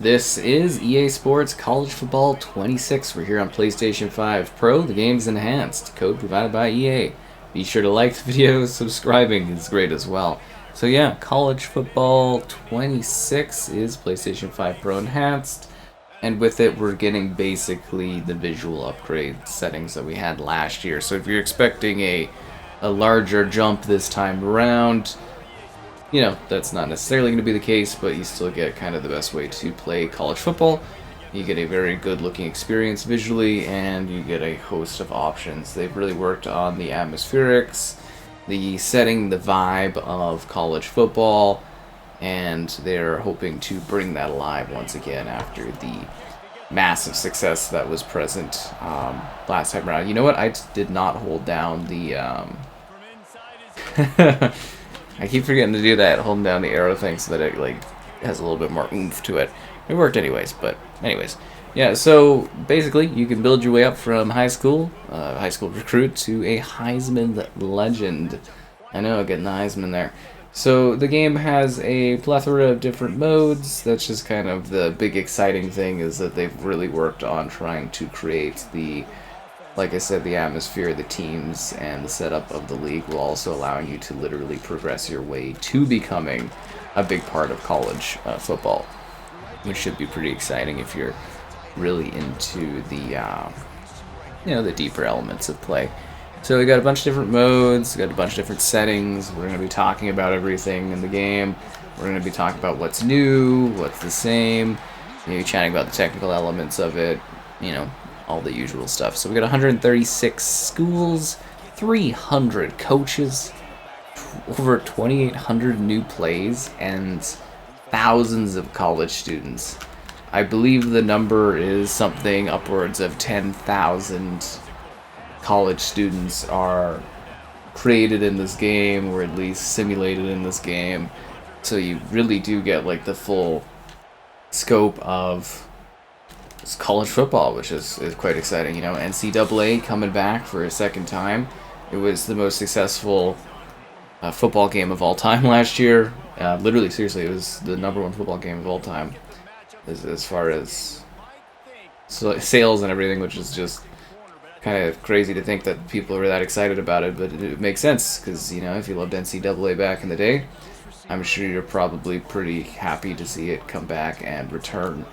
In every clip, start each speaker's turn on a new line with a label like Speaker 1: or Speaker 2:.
Speaker 1: This is EA Sports College Football 26. We're here on PlayStation 5 Pro. The game's enhanced. Code provided by EA. Be sure to like the video. Subscribing is great as well. So yeah, College Football 26 is PlayStation 5 Pro enhanced. And with it, we're getting basically the visual upgrade settings that we had last year. So if you're expecting a larger jump this time around, you know, that's not necessarily going to be the case, but you still get kind of the best way to play college football. You get a very good looking experience visually, and you get a host of options. They've really worked on the atmospherics, the setting, the vibe of college football, and they're hoping to bring that alive once again after the massive success that was present last time around. You know what? I did not hold down the... I keep forgetting to do that, holding down the arrow thing so that it like has a little bit more oomph to it. It worked anyways, but anyways. Yeah, so basically you can build your way up from high school recruit, to a Heisman legend. I know, getting the Heisman there. So the game has a plethora of different modes. That's just kind of the big exciting thing, is that they've really worked on trying to create the, like I said, the atmosphere, the teams, and the setup of the league, while also allowing you to literally progress your way to becoming a big part of college football, which should be pretty exciting if you're really into the, the deeper elements of play. So we got a bunch of different modes, got a bunch of different settings. We're going to be talking about everything in the game. We're going to be talking about what's new, what's the same, maybe chatting about the technical elements of it, all the usual stuff. So we got 136 schools, 300 coaches, over 2,800 new plays, and thousands of college students. I believe the number is something upwards of 10,000 college students are created in this game, or at least simulated in this game. So you really do get like the full scope of college football, which is quite exciting. NCAA coming back for a second time. It was the most successful football game of all time last year. Literally, seriously, it was the #1 football game of all time as far as sales and everything, which is just kind of crazy to think that people were that excited about it, but it makes sense, because if you loved NCAA back in the day, I'm sure you're probably pretty happy to see it come back and return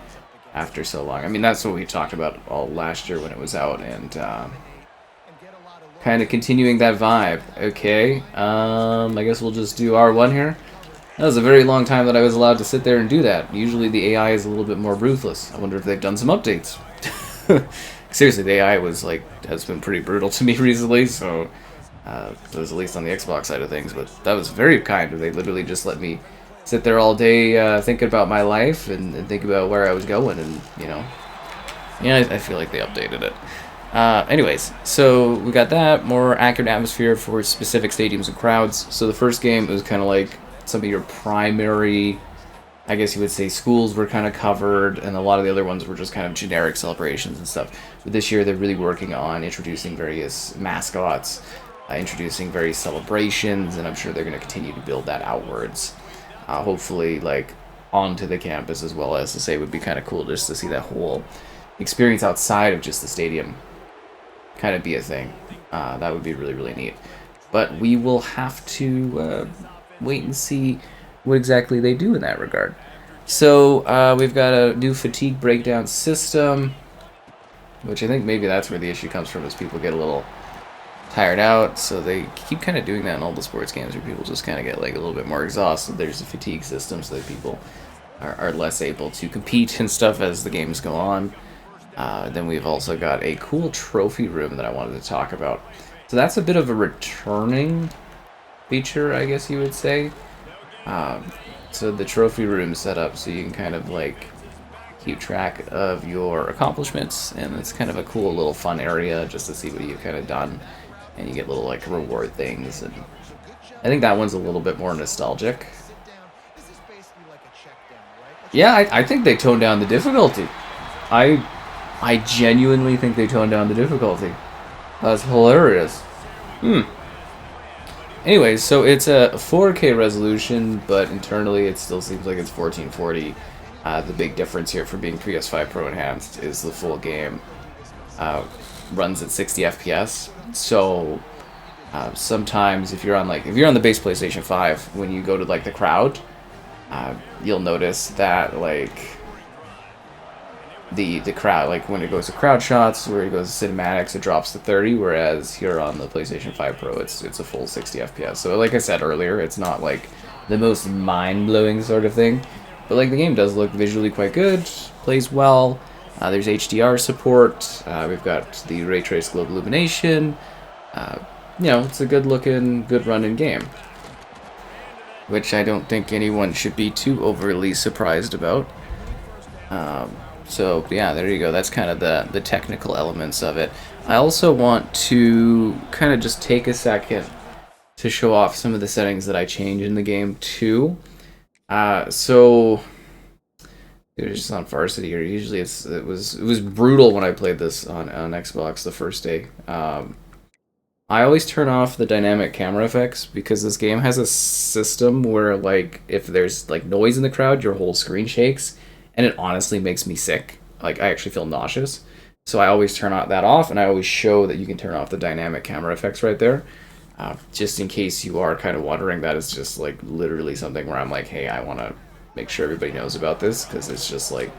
Speaker 1: after so long. I mean, that's what we talked about all last year when it was out, and kind of continuing that vibe. Okay, I guess we'll just do R1 here. That was a very long time that I was allowed to sit there and do that. Usually the AI is a little bit more ruthless. I wonder if they've done some updates. Seriously, the AI has been pretty brutal to me recently, so it was at least on the Xbox side of things, but that was very kind. They literally just let me sit there all day thinking about my life and think about where I was going, and I feel like they updated it. Anyways, so we got that, more accurate atmosphere for specific stadiums and crowds. So the first game was kind of like some of your primary, I guess you would say, schools were kind of covered, and a lot of the other ones were just kind of generic celebrations and stuff. But this year they're really working on introducing various mascots, introducing various celebrations, and I'm sure they're going to continue to build that outwards. Hopefully, onto the campus as well. As to say, it would be kind of cool just to see that whole experience outside of just the stadium kind of be a thing. That would be really, really neat. But we will have to wait and see what exactly they do in that regard. So we've got a new fatigue breakdown system, which I think maybe that's where the issue comes from, is people get a little tired out. So they keep kind of doing that in all the sports games, where people just kind of get a little bit more exhausted. There's a fatigue system so that people are less able to compete and stuff as the games go on. Then we've also got a cool trophy room that I wanted to talk about. So that's a bit of a returning feature, I guess you would say. So the trophy room set up so you can kind of keep track of your accomplishments, and it's kind of a cool little fun area just to see what you've kind of done, and you get little reward things, and I think that one's a little bit more nostalgic. Yeah, I think they toned down the difficulty. I genuinely think they toned down the difficulty. That's hilarious. Anyways, so it's a 4K resolution, but internally it still seems like it's 1440. The big difference here from being PS5 Pro enhanced is the full game runs at 60 FPS. So sometimes if you're on the base PlayStation 5, when you go to like the crowd, you'll notice that like the crowd, like when it goes to crowd shots, where it goes to cinematics, it drops to 30, whereas here on the PlayStation 5 Pro, it's a full 60 FPS. So like I said earlier, it's not like the most mind-blowing sort of thing, but like the game does look visually quite good, plays well. There's HDR support. We've got the ray trace global illumination. It's a good-looking, good-running game, which I don't think anyone should be too overly surprised about. So yeah, there you go. That's kind of the technical elements of it. I also want to kind of just take a second to show off some of the settings that I changed in the game too. So it was just on Varsity, or usually it was brutal when I played this on Xbox the first day. I always turn off the dynamic camera effects because this game has a system where like if there's like noise in the crowd, your whole screen shakes. And it honestly makes me sick. Like, I actually feel nauseous. So I always turn that off, and I always show that you can turn off the dynamic camera effects right there. Just in case you are kind of wondering, that is just, like, literally something where I'm like, hey, I want to make sure everybody knows about this, because it's just, like,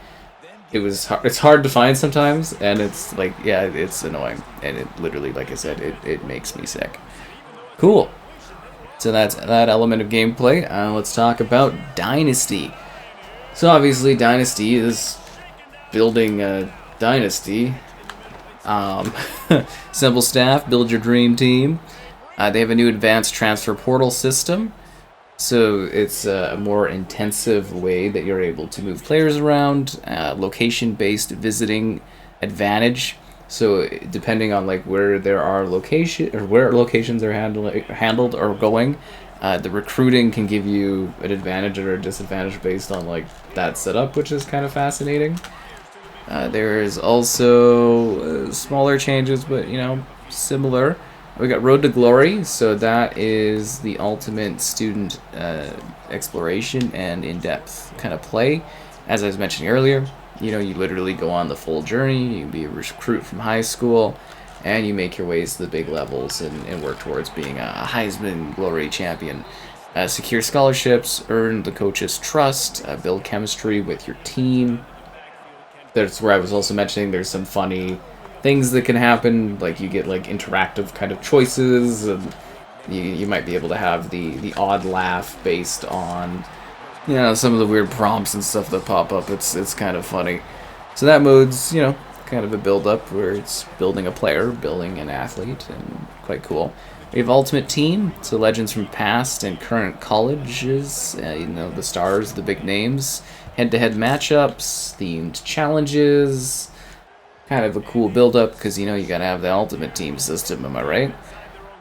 Speaker 1: it's hard to find sometimes, and it's, like, yeah, it's annoying. And it literally, like I said, it makes me sick. Cool. So that's that element of gameplay. Let's talk about Dynasty. So obviously, Dynasty is building a dynasty. Simple staff, build your dream team. They have a new advanced transfer portal system. So it's a more intensive way that you're able to move players around. Location-based visiting advantage. So depending on like where there are where locations are handled or going. The recruiting can give you an advantage or a disadvantage based on like that setup, which is kind of fascinating. There is also smaller changes, but similar. We got Road to Glory, so that is the ultimate student exploration and in-depth kind of play. As I was mentioning earlier, you literally go on the full journey. You can be a recruit from high school, and you make your ways to the big levels and work towards being a Heisman Glory champion. Secure scholarships, earn the coach's trust, build chemistry with your team. That's where I was also mentioning there's some funny things that can happen, like you get like interactive kind of choices, and you might be able to have the odd laugh based on some of the weird prompts and stuff that pop up. It's kind of funny. So that mode's kind of a build-up where it's building a player, building an athlete, and quite cool. We have Ultimate Team, so legends from past and current colleges, the stars, the big names, head-to-head matchups, themed challenges, kind of a cool build-up because, you gotta have the Ultimate Team system, am I right?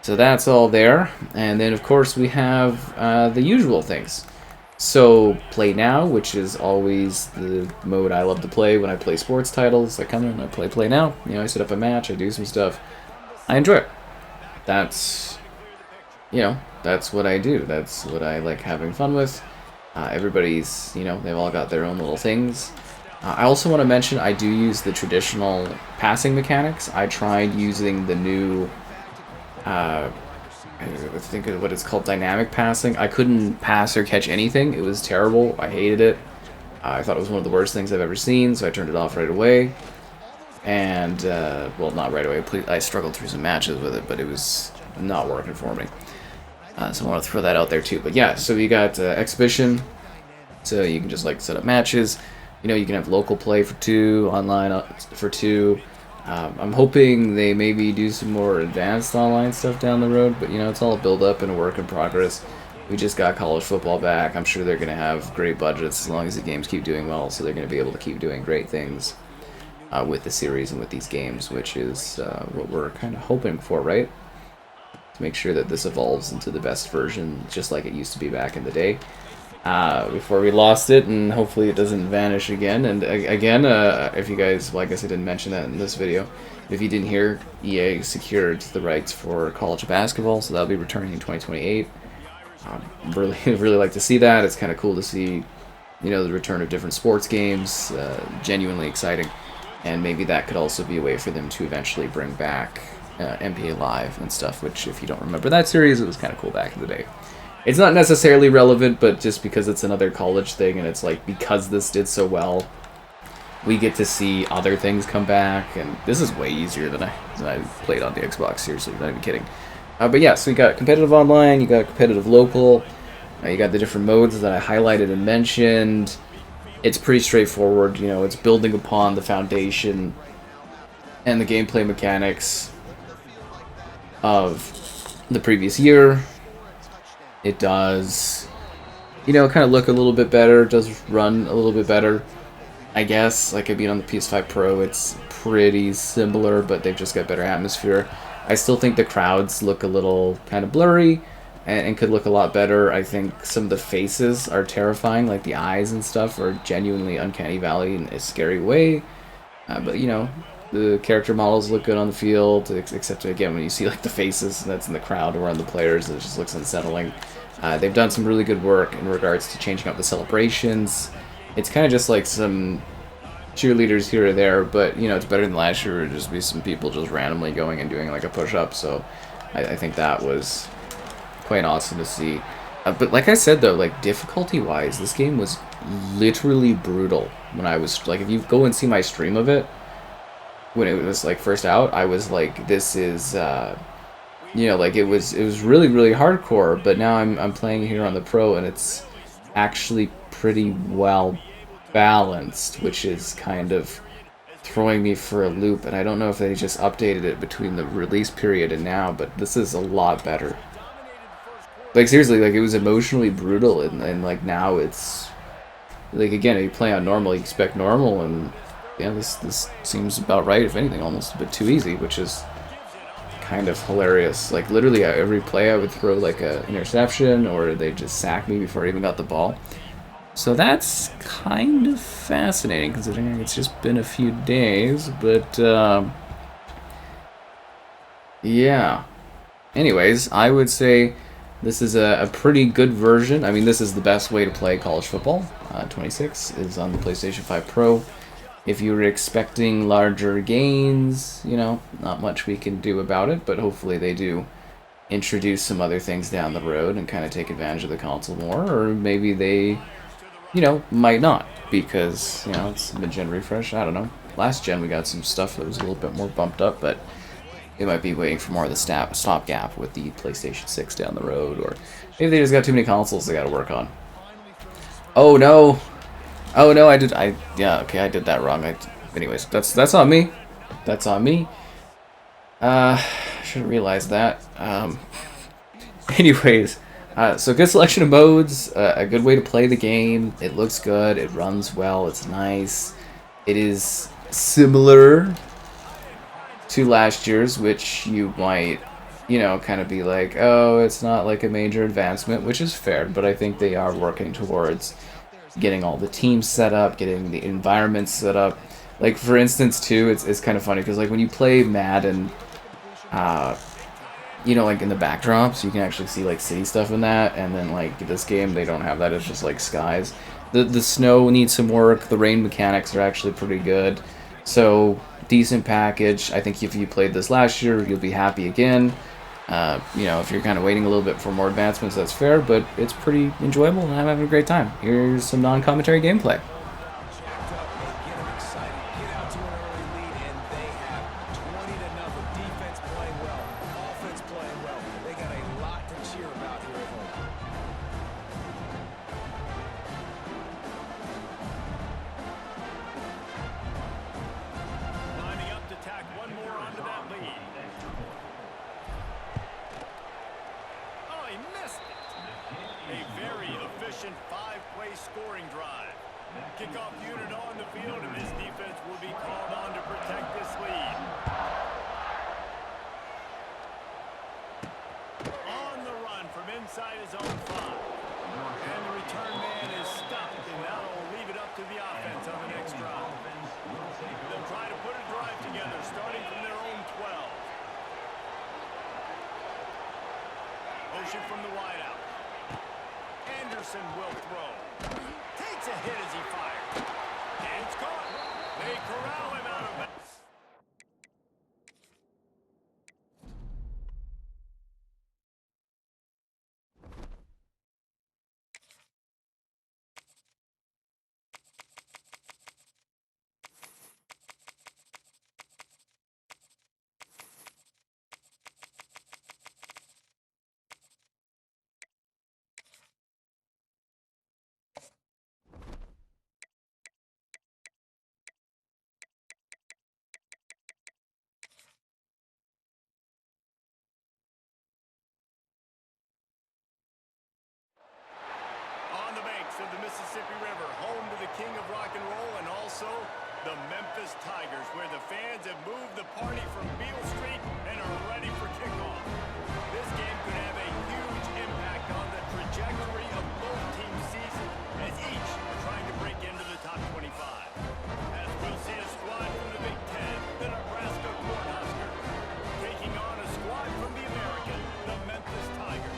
Speaker 1: So that's all there, and then, of course, we have the usual things. So, Play Now, which is always the mode I love to play when I play sports titles. I come in, I play Now. I set up a match, I do some stuff. I enjoy it. That's what I do. That's what I like having fun with. Everybody's, they've all got their own little things. I also want to mention I do use the traditional passing mechanics. I tried using the new I think of what it's called, dynamic passing. I couldn't pass or catch anything. It was terrible. I hated it. I thought it was one of the worst things I've ever seen, so I turned it off right away. And, well, not right away. I struggled through some matches with it, but it was not working for me. So I want to throw that out there, too. But yeah, so you got Exhibition. So you can just, set up matches. You can have local play for 2, online for 2. I'm hoping they maybe do some more advanced online stuff down the road, but it's all a build-up and a work in progress. We just got college football back. I'm sure they're going to have great budgets as long as the games keep doing well, so they're going to be able to keep doing great things with the series and with these games, which is what we're kind of hoping for, right? To make sure that this evolves into the best version, just like it used to be back in the day. Before we lost it, and hopefully it doesn't vanish again. And again, if you guys, well, I guess I didn't mention that in this video, if you didn't hear, EA secured the rights for college basketball, so that'll be returning in 2028. Really like to see that. It's kind of cool to see you know, the return of different sports games, genuinely exciting. And maybe that could also be a way for them to eventually bring back NBA Live and stuff, which, if you don't remember that series, it was kind of cool back in the day. It's not necessarily relevant, but just because it's another college thing, and it's like, because this did so well, we get to see other things come back, and this is way easier than I played on the Xbox, seriously, not even kidding. But yeah, so you got competitive online, you got competitive local, you got the different modes that I highlighted and mentioned. It's pretty straightforward, you know, it's building upon the foundation and the gameplay mechanics of the previous year. It does, you know, kind of look a little bit better, it does run a little bit better, I guess. Like, I mean, on the PS5 Pro, it's pretty similar, but they've just got better atmosphere. I still think the crowds look a little kind of blurry and could look a lot better. I think some of the faces are terrifying, like the eyes and stuff are genuinely uncanny valley in a scary way. But, you know, the character models look good on the field, except, again, when you see like the faces that's in the crowd or on the players, it just looks unsettling. They've done some really good work in regards to changing up the celebrations. It's kind of just like some cheerleaders here or there, but, you know, it's better than last year. It would just be some people just randomly going and doing like a push-up, so I think that was quite awesome to see. But like I said, though, like, difficulty-wise, this game was literally brutal. When I was, like, if you go and see my stream of it, when it was, like, first out, I was like, this is, you know, like, it was really, really hardcore, but now I'm playing here on the Pro, and it's actually pretty well balanced, which is kind of throwing me for a loop, and I don't know if they just updated it between the release period and now, but this is a lot better. Like, seriously, like, it was emotionally brutal, and like, now it's, like, again, if you play on normal, you expect normal, and yeah, this seems about right, if anything, almost a bit too easy, which is kind of hilarious. Like, literally, every play I would throw, like, an interception, or they just sack me before I even got the ball. So that's kind of fascinating, considering it's just been a few days, but, yeah. Anyways, I would say this is a pretty good version. I mean, this is the best way to play college football. 26 is on the PlayStation 5 Pro. If you were expecting larger gains, you know, not much we can do about it, but hopefully they do introduce some other things down the road and kind of take advantage of the console more, or maybe they, you know, might not, because, you know, it's mid-gen refresh. I don't know. Last gen we got some stuff that was a little bit more bumped up, but they might be waiting for more of the stopgap with the PlayStation 6 down the road, or maybe they just got too many consoles they got to work on. Oh no! Oh no! Yeah, okay, I did that wrong. Anyways, that's on me. That's on me. I should have realized that. Anyways. So good selection of modes, a good way to play the game. It looks good, it runs well, it's nice. It is similar to last year's, which you might, you know, kind of be like, oh, it's not like a major advancement, which is fair, but I think they are working towards getting all the teams set up, getting the environments set up. Like, for instance, too, it's kind of funny, because, like, when you play Madden, you know, like, in the backdrops, you can actually see, like, city stuff in that, and then, like, this game, they don't have that, it's just, like, skies. The snow needs some work, the rain mechanics are actually pretty good, so, decent package. I think if you played this last year, you'll be happy again. You know, if you're kind of waiting a little bit for more advancements, that's fair, but it's pretty enjoyable, and I'm having a great time. Here's some non-commentary gameplay.
Speaker 2: Kickoff unit on the field, and this defense will be called on to protect this lead. On the run from inside his own 5. And the return man is stopped, and now will leave it up to the offense on the next drive. They'll try to put a drive together, starting from their own 12. Motion from the wideout. Anderson will throw. Takes a hit as he fires. And it's caught. They corral him out of bounds. On the banks of the Mississippi River, home to the king of rock and roll and also the Memphis Tigers, where the fans have moved the party from Beale Street and are ready for kickoff. This game could have a huge impact on the trajectory of both teams' seasons as each are trying to break into the top 25. As we'll see a squad from the Big Ten, the Nebraska Cornhuskers, taking on a squad from the American, the Memphis Tigers.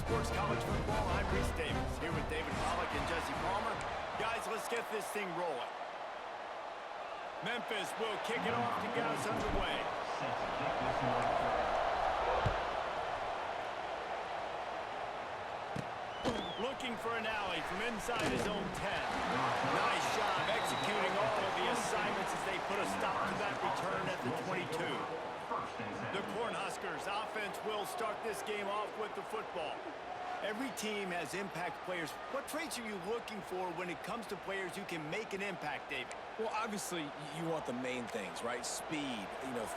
Speaker 2: Sports College Football, I'm Reese Davis, here with David Pollack and Jesse Palmer. Guys, let's get this thing rolling. Memphis will kick it off to get us underway. Looking for an alley from inside his own 10. Nice job executing all of the assignments as they put a stop to that return at the 22. The Cornhuskers offense will start this game off with the football. Every team has impact players. What traits are you looking for when it comes to players who can make an impact, David?
Speaker 3: Well, obviously, you want the main things, right? Speed,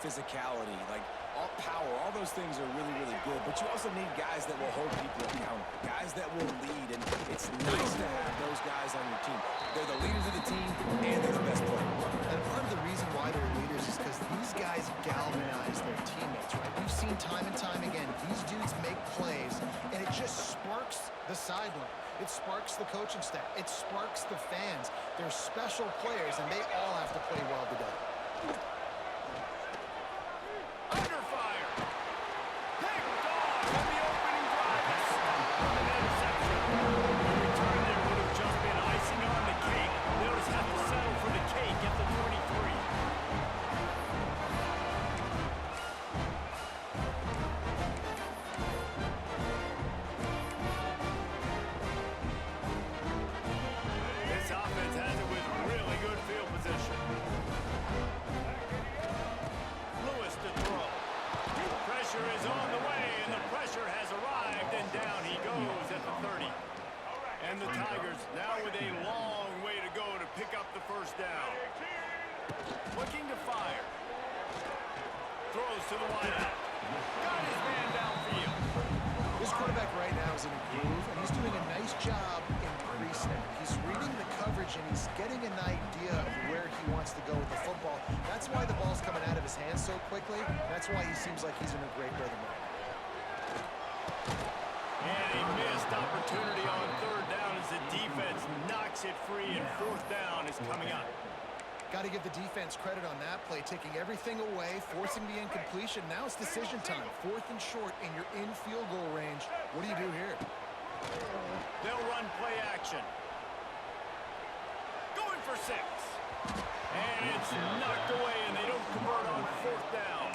Speaker 3: physicality, like all power, all those things are really, really good. But you also need guys that will hold people accountable, guys that will lead. And it's nice to have those guys on your team. They're the leaders of the team, and they're the best players.
Speaker 4: And part of the reason why they're leaders is because these guys galvanize their teammates, right? We've seen time and time again, these dudes make plays, and it just sparks the sideline. It sparks the coaching staff. It sparks the fans. They're special players, and they all have to play well together.
Speaker 2: Under fire. Picked off on the opening drive. An interception. The return there would have just been icing on the cake. They'll just have to settle for the cake at the 23. Is on the way, and the pressure has arrived, and down he goes at the 30. And the Tigers now with a long way to go to pick up the first down. Looking to fire. Throws to the wideout. Got his man downfield.
Speaker 4: This quarterback right now is in a groove, and he's doing a nice job in pre-snap. He's reading the coverage, and he's getting an idea of where he wants to go with the football. That's why the ball's coming out of his hands so quickly. That's why he seems like he's in a great rhythm right now.
Speaker 2: And a missed opportunity on third down as the defense knocks it free, and fourth down is coming up.
Speaker 4: Got to give the defense credit on that play, taking everything away, forcing the incompletion. Now it's decision time. Fourth and short, and you're in field goal range. What do you do here?
Speaker 2: They'll run play action. Going for 6. And it's knocked away, and they don't convert on fourth down.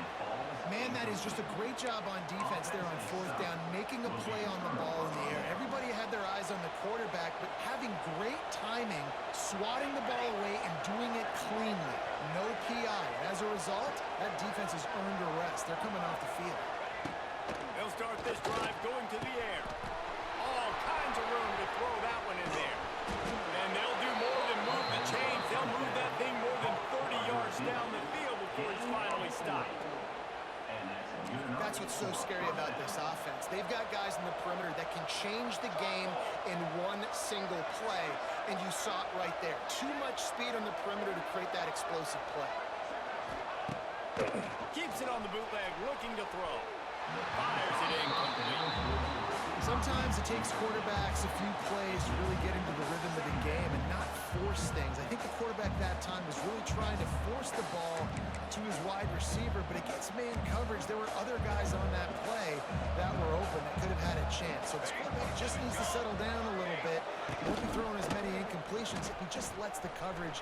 Speaker 4: Man, that is just a great job on defense there on fourth down, making a play on the ball in the air. Everybody had their eyes on the quarterback, but having great timing, swatting the ball away, and doing it cleanly. No PI. And as a result, that defense has earned a rest. They're coming off the field.
Speaker 2: They'll start this drive going to the air. All kinds of room to throw that one in there. And they'll do more than move the chains. They'll move that thing more than 30 yards down the field before it's finally stopped.
Speaker 4: That's what's so scary about this offense. They've got guys in the perimeter that can change the game in one single play, and you saw it right there. Too much speed on the perimeter to create that explosive play.
Speaker 2: Keeps it on the bootleg, looking to throw. Fires it incomplete.
Speaker 4: Sometimes it takes quarterbacks a few plays to really get into the rhythm of the game and not force things. I think the quarterback that time was really trying to force the ball to his wide receiver, but against man coverage, there were other guys on that play that were open that could have had a chance. So this quarterback just needs to settle down a little bit He won't be throwing as many incompletions. He just lets the coverage